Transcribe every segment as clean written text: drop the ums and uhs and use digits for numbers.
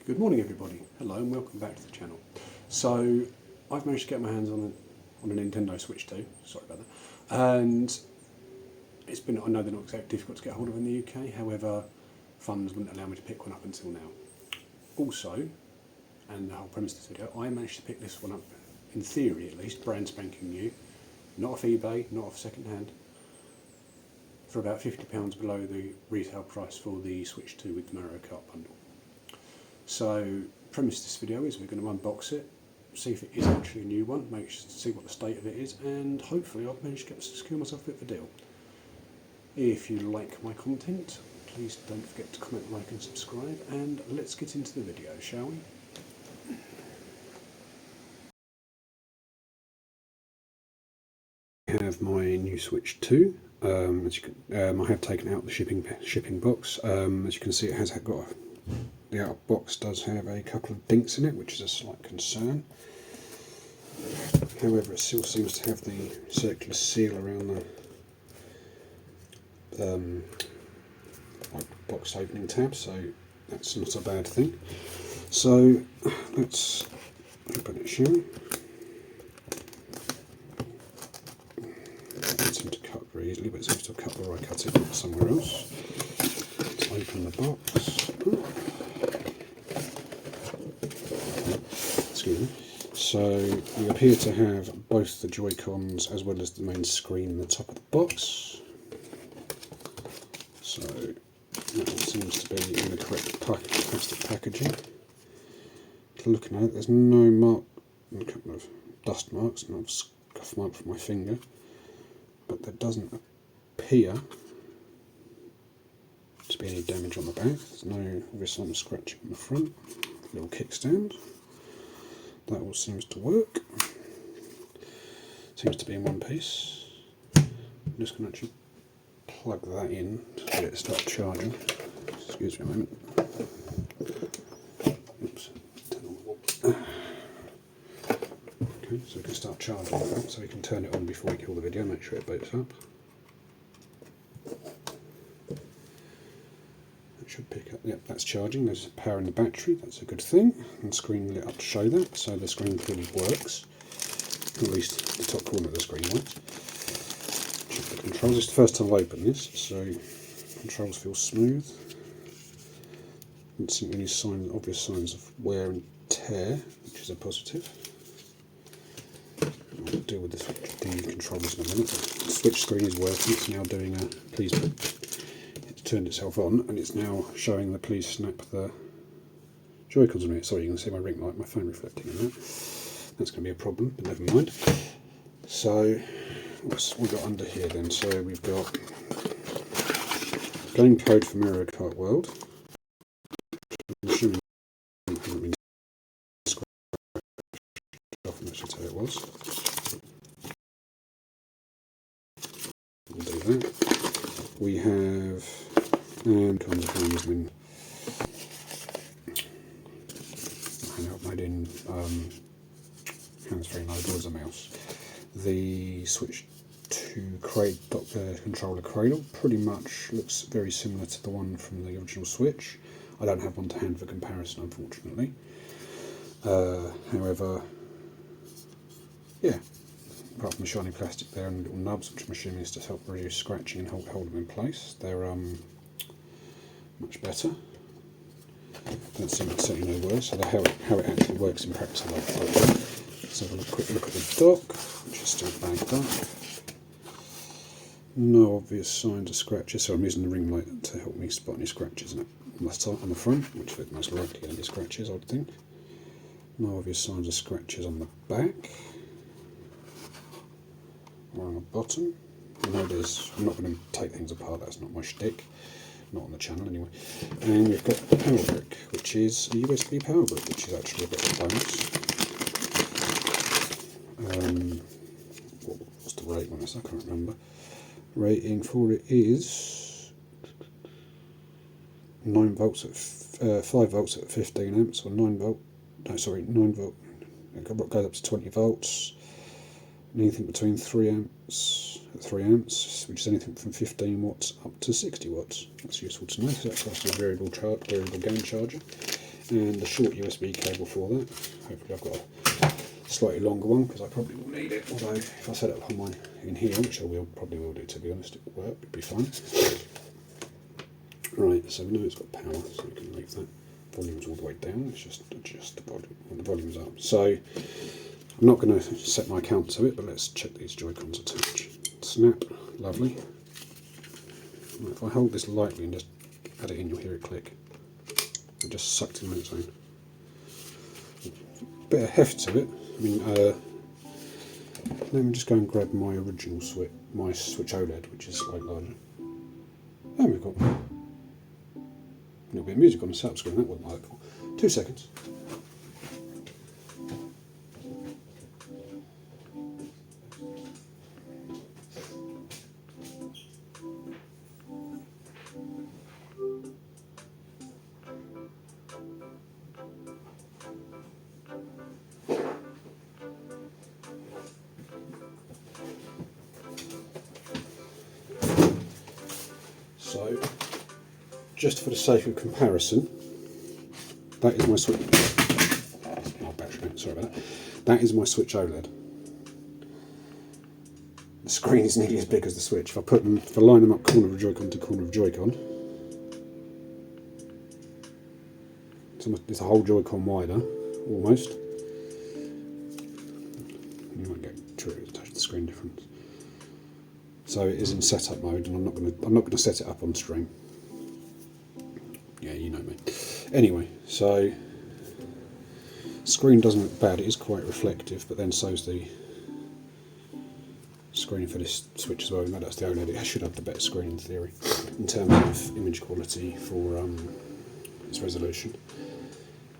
Good morning everybody, hello and welcome back to the channel. So I've managed to get my hands on a Nintendo Switch 2, sorry about that, and it's been, I know they're not exactly difficult to get hold of in the UK, however funds wouldn't allow me to pick one up until now. Also, and the whole premise of this video, I managed to pick this one up, in theory at least, brand spanking new, not off eBay, not off second hand, for about £50 below the retail price for the Switch 2 with the Mario Kart bundle. So, premise of this video is we're going to unbox it, see if it is actually a new one, see what the state of it is, and hopefully I've managed to secure myself a bit of a deal. If you like my content, please don't forget to comment, like and subscribe, and let's get into the video, shall we? I have my new Switch 2. As you can, I have taken out the shipping box. As you can see, it has got the outer box does have a couple of dinks in it, which is a slight concern. However, it still seems to have the circular seal around the box opening tab, so that's not a bad thing. So let's open it, shall we? It seems to cut very easily, but it seems to have cut where I cut it somewhere else. Let's open the box. Excuse me. So you appear to have both the Joy-Cons as well as the main screen in the top of the box. So that seems to be in the correct plastic packaging. Looking at it, there's no mark, a couple of dust marks, and I've scuff mark from my finger, but there doesn't appear to be any damage on the back. There's no obvious on the scratching on the front. Little kickstand. That all seems to work. Seems to be in one piece. I'm just going to actually plug that in to get it start charging. Excuse me a moment. Oops. Okay, so we can start charging that, so we can turn it on before we kill the video, make sure it boots up. Should pick up, yep, that's charging, there's power in the battery, that's a good thing, and screen lit up to show that, so the screen clearly works, at least the top corner of the screen works. Check the controls, it's the first time I open this, so controls feel smooth, don't see any obvious signs of wear and tear, which is a positive. I'll deal with the controllers in a minute. The switch screen is working, it's now doing a please. Turned itself on and it's now showing the please snap the Joy-Cons on it. Sorry, you can see my ring light, my phone reflecting in that. That's going to be a problem, but never mind. So, what's we got under here then? So we've got game code for Mario Kart World. I'm assuming it hasn't been scratched off, and that's just how it was. We'll do that. We have comes with handheld made in hands-free, no doors a mouse. The Switch 2 controller cradle pretty much looks very similar to the one from the original Switch. I don't have one to hand for comparison, unfortunately. However, yeah, apart from the shiny plastic there and little nubs, which I'm assuming is to help reduce scratching and hold them in place, they're much better. Don't seem to certainly no worse. So how it actually works in practice, I'd like to let's have a quick look at the dock, which is still bagged up. No obvious signs of scratches, so I'm using the ring light to help me spot any scratches on the front, which are most likely going to be scratches, I would think. No obvious signs of scratches on the back or on the bottom. I know I'm not going to take things apart, that's not my shtick. Not on the channel anyway. And we've got the power brick, which is a USB power brick, which is actually a bit of a bonus. What's the rate on this? I can't remember. Rating for it is 9 volts at 5 volts at 15 amps, or 9 volt. No, sorry, 9 volt. It goes up to 20 volts. Anything between 3 amps at 3 amps, which is anything from 15 watts up to 60 watts. That's useful to know, because that's also a variable gain charger. and the short USB cable for that. Hopefully I've got a slightly longer one because I probably will need it, although if I set it up on mine in here, which I probably will do, to be honest, it will work, it'll be fine. Right, so we know it's got power, so we can leave that. Volume's all the way down, it's just adjust the volume when the volume's up. So I'm not going to set my account to it, but let's check these Joy-Cons attach. Snap, lovely. Right, if I hold this lightly and just add it in, you'll hear it click. It just sucked in on its own. Bit of heft to it. I mean, let me just go and grab my original switch, my Switch OLED, which is slightly larger. There we go. A little bit of music on the setup screen, that wasn't helpful. 2 seconds. So, just for the sake of comparison, that is my Switch. Oh, battery, sorry about that. That is my Switch OLED. The screen is nearly as big as the Switch. If I line them up corner of Joy-Con to corner of Joy-Con, it's a whole Joy-Con wider, almost. You might get true touch the screen difference. So it is in setup mode, and I'm not going to set it up on stream. Yeah, you know me. Anyway, so screen doesn't look bad. It is quite reflective, but then so's the screen for this Switch as well. No, that's the OLED. It should have the better screen in theory, in terms of image quality for its resolution.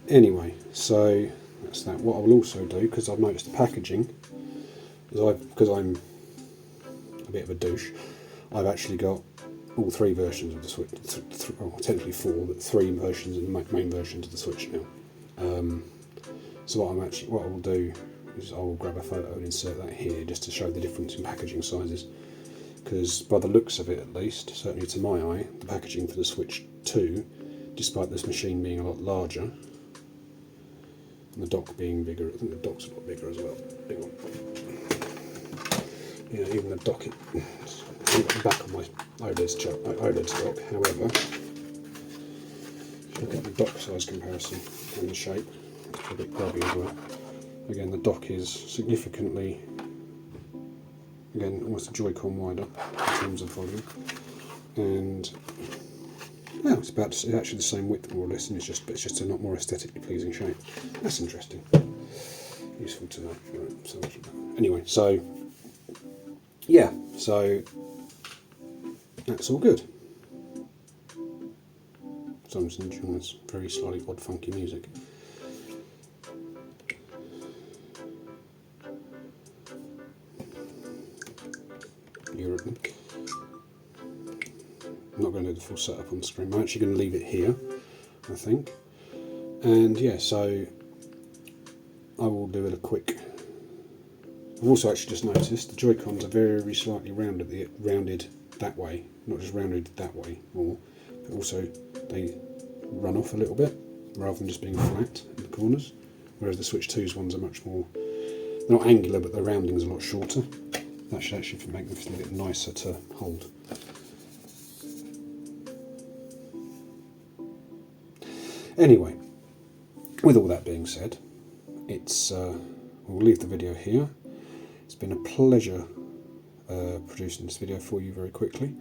Anyway, so that's that. What I will also do, because I've noticed the packaging, is because I'm a bit of a douche, I've actually got all 3 versions of the Switch, well, technically 4, but 3 versions of the main versions of the Switch now. So what I will do is I will grab a photo and insert that here just to show the difference in packaging sizes. Because by the looks of it, at least, certainly to my eye, the packaging for the Switch 2, despite this machine being a lot larger, and the dock being bigger, I think the dock's a lot bigger as well. Hang on. You know, even the dock, I've got the back of my OLED dock, however, if you look at the dock size comparison and the shape, it's a bit grubby as well. Again, the dock is significantly, again, almost a Joy-Con wider in terms of volume, and yeah, it's actually the same width more or less, and it's just a not more aesthetically pleasing shape. That's interesting, useful to know. Right, so anyway, so yeah, so that's all good. So I'm just enjoying this very slightly odd, funky music. You're with me. I'm not going to do the full setup on the screen. I'm actually going to leave it here, I think. And yeah, so I will do it a quick. I've also actually just noticed the Joy-Cons are very slightly rounded that way, not just rounded that way more, but also they run off a little bit rather than just being flat in the corners. Whereas the Switch 2's ones are much more, they're not angular, but the rounding's a lot shorter. That should actually make them feel a bit nicer to hold. Anyway, with all that being said, we'll leave the video here. It's been a pleasure producing this video for you very quickly,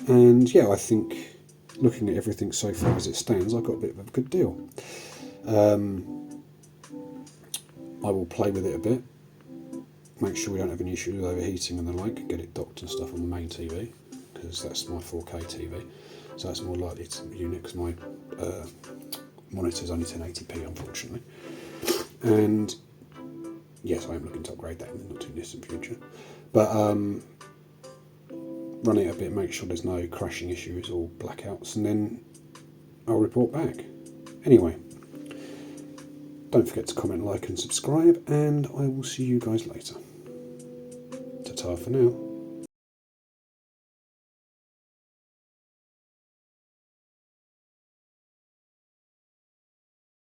and yeah, I think looking at everything so far as it stands, I've got a bit of a good deal. I will play with it a bit, make sure we don't have any issues with overheating and the like, get it docked and stuff on the main TV, because that's my 4K TV, so that's more likely to unit, because my monitor is only 1080p unfortunately. And yes, I am looking to upgrade that in the not too distant future. But run it a bit, make sure there's no crashing issues or blackouts, and then I'll report back. Anyway, don't forget to comment, like and subscribe, and I will see you guys later. Ta-ta for now.